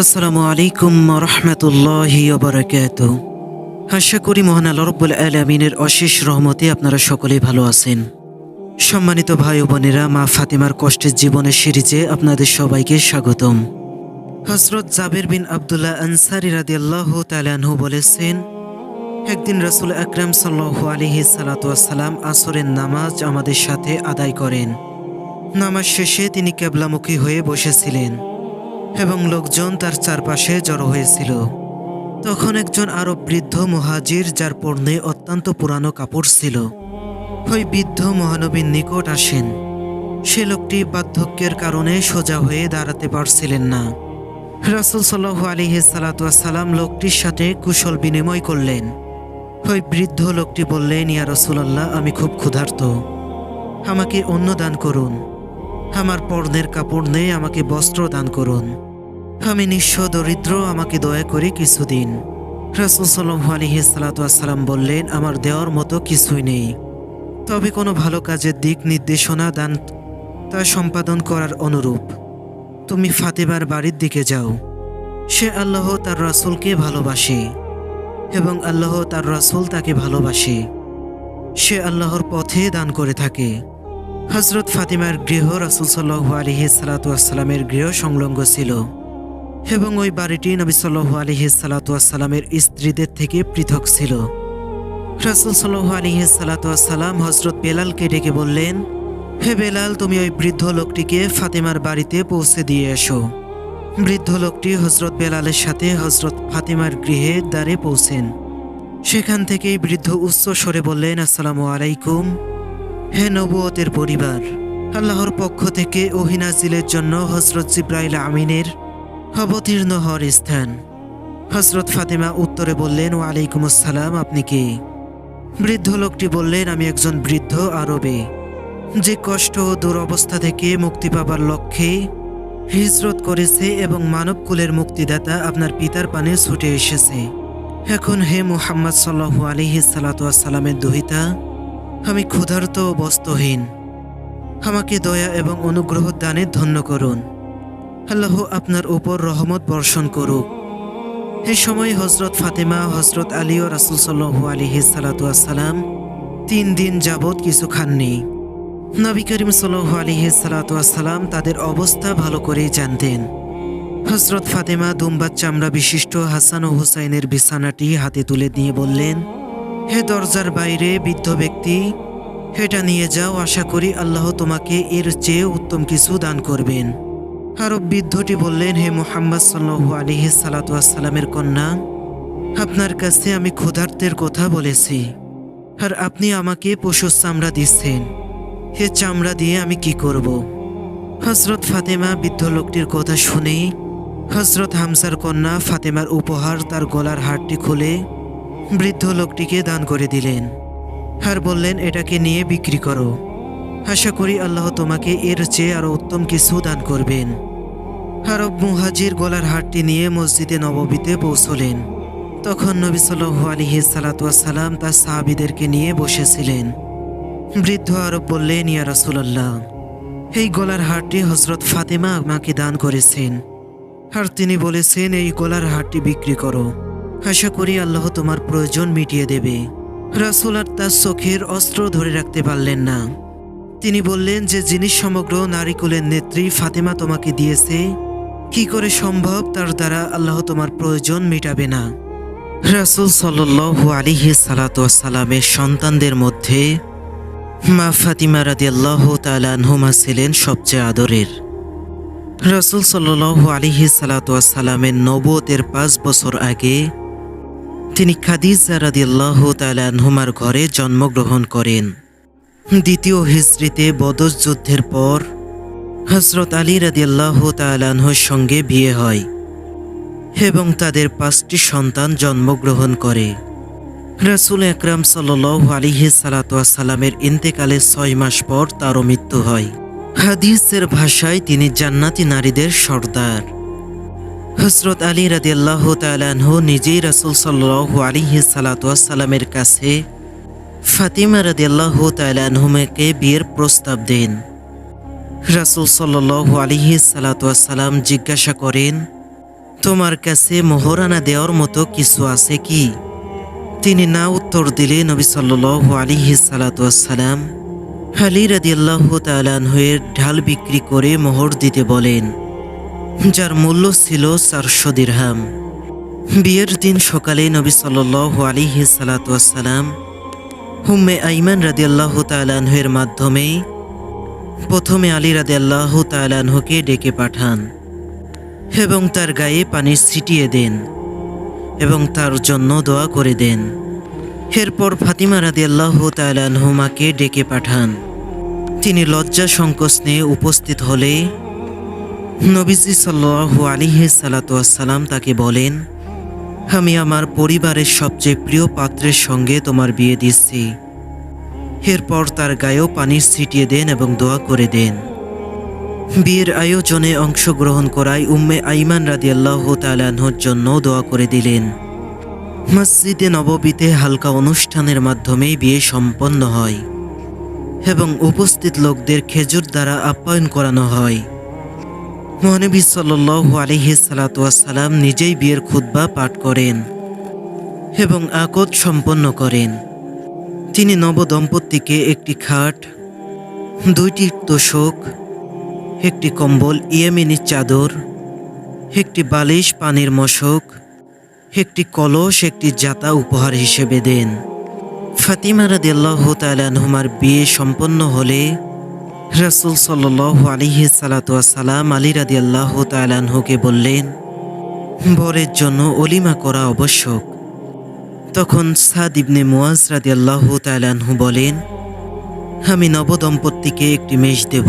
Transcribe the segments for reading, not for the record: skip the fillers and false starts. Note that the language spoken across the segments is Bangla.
আসসালামু আলাইকুম রহমতুল্লাহি ওবারাকাতুহু। আশা করি মহান আল্লাহ রাব্বুল আলামিনের অশেষ রহমতে আপনারা সকলেই ভালো আছেন। সম্মানিত ভাই ও বোনেরা, মা ফাতিমার কষ্টের জীবনের সিরিজে আপনাদের সবাইকে স্বাগতম। হযরত জাবের বিন আব্দুল্লাহ আনসারী রাদিয়াল্লাহু তাআলা আনহু বলেছেন, একদিন রাসূল আকরাম সাল্লাল্লাহু আলাইহি সাল্লাতু ওয়াসসালাম আসরের নামাজ আমাদের সাথে আদায় করেন। নামাজ শেষে তিনি কিবলামুখী হয়ে বসেছিলেন এবং লোকজন তার চারপাশে জড়ো হয়েছিল। তখন একজন আরব বৃদ্ধ মুহাজির, যার পরনে অত্যন্ত পুরানো কাপড় ছিল, ওই বৃদ্ধ মহানবীর নিকট আসেন। সে লোকটি বার্ধক্যের কারণে সোজা হয়ে দাঁড়াতে পারছিলেন না। রাসূল সাল্লাল্লাহু আলাইহি সাল্লাতু ওয়াসসালাম লোকটির সাথে কুশল বিনিময় করলেন। ওই বৃদ্ধ লোকটি বললেন, ইয়া রাসূলুল্লাহ, আমি খুব ক্ষুধার্ত, আমাকে অন্ন দান করুন। আমার পরনের কাপড় নেই, আমাকে বস্ত্র দান করুন। আমি নিঃস্ব দরিদ্র, আমাকে দয়া করে কিছু দিন। রাসূল সাল্লাল্লাহু আলাইহি সাল্লাতু ওয়াসসালাম বললেন, আমার দেওয়ার মতো কিছুই নেই, তবে কোনো ভালো কাজের দিক নির্দেশনা দান, তা সম্পাদন করার অনুরূপ। তুমি ফাতিমার বাড়ির দিকে যাও। সে আল্লাহ তার রাসূলকে ভালোবাসে এবং আল্লাহ তার রাসূল তাকে ভালোবাসে। সে আল্লাহর পথে দান করে থাকে। হযরত ফাতিমার গৃহ রাসূল সাল্লাল্লাহু আলাইহি সাল্লাতু ওয়াসসালামের গৃহ সংলগ্ন ছিল এবং ওই বাড়িটি নবী সাল্লাল্লাহু আলাইহি সাল্লাতু ওয়াসসালামের স্ত্রীদের থেকে পৃথক ছিল। রাসূল সাল্লাল্লাহু আলাইহি সাল্লাতু ওয়াসসালাম হযরত বেলালকে ডেকে বললেন, হে বেলাল, তুমি ওই বৃদ্ধ লোকটিকে ফাতিমার বাড়িতে পৌঁছে দিয়ে এসো। বৃদ্ধ লোকটি হযরত বেলালের সাথে হযরত ফাতিমার গৃহের দ্বারে পৌঁছেন। সেখান থেকেই বৃদ্ধ উচ্চ স্বরে বললেন, আসসালামু আলাইকুম। হে নবুয়তের পরিবার, আল্লাহর পক্ষ থেকে ওহী নাযিলের জন্য হযরত জিবরাইল আমিনের অবতীর্ণ হওয়ার স্থান। হযরত ফাতিমা উত্তরে বললেন, ওয়া আলাইকুম আসসালাম, আপনি কে? বৃদ্ধ লোকটি বললেন, আমি একজন বৃদ্ধ আরবে, যে কষ্ট ও দুরবস্থা থেকে মুক্তি পাবার লক্ষ্যে হিজরত করেছে এবং মানবকুলের মুক্তিদাতা আপনার পিতার পানে ছুটে এসেছে। এখন হে মুহাম্মদ সাল্লাল্লাহু আলাইহি সাল্লাতু ওয়াসসালামের দূহিতা, আমি ক্ষুধার্ত ও বস্ত্রহীন, আমাকে দয়া এবং অনুগ্রহ দানে ধন্য করুন। আল্লাহ আপনার উপর রহমত বর্ষণ করুক। এই সময় হযরত ফাতিমা, হযরত আলী ও রাসূল সাল্লাল্লাহু আলাইহি সাল্লাতু ওয়াসসালাম 3 দিন যাবৎ কিছু খাননি। নবী করিম সাল্লাল্লাহু আলাইহি সাল্লাতু ওয়াসসালাম তাদের অবস্থা ভালো করেই জানতেন। হযরত ফাতিমা দুম্বার চামড়া বিশিষ্ট হাসান ও হুসাইনের বিছানাটি হাতে তুলে নিয়ে বললেন, হে দরজার বাইরে বৃদ্ধ ব্যক্তি, এটা নিয়ে যাও, আশা করি আল্লাহ তোমাকে এর চেয়ে উত্তম কিছু দান করবেন। আরব বৃদ্ধটি বললেন, হে মুহাম্মদ সাল্লাল্লাহু আলাইহি সাল্লাতু ওয়াসসালামের কন্যা, আপনার কাছে আমি ক্ষুধার্তের কথা বলেছি, আর আপনি আমাকে পশুর চামড়া দিচ্ছেন। হে চামড়া দিয়ে আমি কি করব? হযরত ফাতিমা বৃদ্ধ লোকটির কথা শুনেই হযরত হামজার কন্যা ফাতিমার উপহার তার গলার হারটি খুলে বৃদ্ধ লোকটিকে দান করে দিলেন আর বললেন, এটাকে নিয়ে বিক্রি করো, আশা করি আল্লাহ তোমাকে এর চেয়ে আরো উত্তম কিছু দান করবেন। আরব মুহাজির গলার হারটি নিয়ে মসজিদে নববীতে পৌঁছলেন। তখন নবী সাল্লাল্লাহু আলাইহি সাল্লাতু ওয়াসসালাম তার সাহাবীদেরকে নিয়ে বসেছিলেন। বৃদ্ধ আরব বললেন, ইয়া রাসূলুল্লাহ, এই গলার হারটি হযরত ফাতিমা আমাকে দান করেছেন, আর তিনি বলেছেন এই গলার হারটি বিক্রি করো, আশা করি আল্লাহ তোমার প্রয়োজন মিটিয়ে দেবে। রাসূল আর তার চোখের অস্ত্র ধরে রাখতে পারলেন না। তিনি বললেন, যে জিনিস সমগ্র নারীকুলের নেত্রী ফাতিমা তোমাকে দিয়েছে, কি করে সম্ভব তার দ্বারা আল্লাহ তোমার প্রয়োজন মেটাবে না? রাসূল সাল্লাল্লাহু আলাইহি সাল্লাতু ওয়াসসালামের সন্তানদের মধ্যে মা ফাতিমা রাদিয়াল্লাহু তাআলা আনহুমা ছিলেন সবচেয়ে আদরের। রাসূল সাল্লাল্লাহু আলাইহি সাল্লাতু ওয়াসসালামের নবুয়তের 5 বছর আগে তিনি খাদিজা রাদিয়াল্লাহু তাআলা আনহুমার ঘরে জন্মগ্রহণ করেন। দ্বিতীয় হিজরিতে বদর যুদ্ধের পর হযরত আলী রাদিয়াল্লাহু তাআলা আনহুর সঙ্গে বিয়ে হয় এবং তাদের 5টি সন্তান জন্মগ্রহণ করে। রাসূল আকরাম সাল্লাল্লাহু আলাইহি সাল্লাতু ওয়াসসালামের ইন্তেকালের 6 মাস পর তারও মৃত্যু হয়। হাদিসের ভাষায় তিনি জান্নাতি নারীদের সর্দার। হযরত আলী রাদিয়াল্লাহু তাআলা আনহু নিজেই রাসূল সাল্লাল্লাহু আলাইহি সাল্লাতু ওয়াসসালামের কাছে ফাতিমা রাদিয়াল্লাহু তাআলা আনহুমাকে বিয়ের প্রস্তাব দেন। রাসূল সাল্লাল্লাহু আলাইহি সাল্লাতু ওয়াসসালাম জিজ্ঞাসা করেন, তোমার কাছে মোহরানা দেওয়ার মতো কিছু আছে কি? তিনি না উত্তর দিলে নবী সাল্লাল্লাহু আলাইহি সাল্লাতু ওয়াসসালাম আলী রাদিয়াল্লাহু তাআলা আনহু-এর ঢাল বিক্রি করে মোহর দিতে বলেন, যার মূল্য ছিল 400 দিরহাম। বিয়ের দিন সকালে নবী সাল্লাল্লাহু আলাইহি সাল্লাতু ওয়াসসালাম উম্মে আইমান রাদিয়াল্লাহু তাআলা আনহু-এর মাধ্যমে প্রথমে আলী রাদিয়াল্লাহু তাআলা আনহুকে ডেকে পাঠান এবং তার গায়ে পানি ছিটিয়ে দেন এবং তার জন্য দোয়া করে দেন। এরপর ফাতিমা রাদিয়াল্লাহু তাআলা আনহুমাকে ডেকে পাঠান। তিনি লজ্জা সংকোচ নিয়ে উপস্থিত হলে নবীজি সাল্লাল্লাহু আলাইহি সাল্লাতু ওয়াসসালাম তাকে বলেন, আমি আমার পরিবারের সবচেয়ে প্রিয় পাত্রের সঙ্গে তোমার বিয়ে দিচ্ছি। এরপর তার গায়েও পানি ছিটিয়ে দেন এবং দোয়া করে দেন। বিয়ের আয়োজনে অংশগ্রহণ করায় উম্মে আইমান রাদিয়াল্লাহু তাআলা আনহুর জন্য দোয়া করে দিলেন। মসজিদে নববীতে হালকা অনুষ্ঠানের মাধ্যমে বিয়ে সম্পন্ন হয় এবং উপস্থিত লোকদের খেজুর দ্বারা আপ্যায়ন করানো হয়। মহানবী সাল্লাল্লাহু আলাইহি সাল্লাতু ওয়াসসালাম নিজেই বিয়ের খুতবা পাঠ করেন এবং আকদ সম্পন্ন করেন। তিনি নবদম্পতিকে একটি খাট, 2টি তোশক, একটি কম্বল, ইয়েমেনি চাদর, একটি বালিশ, পানির মশক, একটি কলস, একটি জাতা উপহার হিসেবে দেন। ফাতিমা রাদিয়াল্লাহু তাআলা আনহুমার বিয়ে সম্পন্ন হলে রাসূল সাল্লাল্লাহু আলাইহি সাল্লাতু ওয়াসসালাম আলী রাদিয়াল্লাহু তাআলা আনহুকে বললেন, বরের জন্য অলিমা করা আবশ্যক। তখন সাদ ইবনে মুয়াজ রাদিয়াল্লাহু তাআলা আনহু বলেন, আমি নবদম্পতিকে একটি মেষ দেব।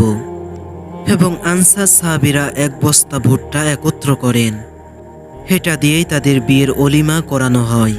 এবং আনসার সাহাবীরা 1 বস্তা ভুট্টা একত্র করেন। এটা দিয়েই তাদের বিয়ের অলিমা করানো হয়।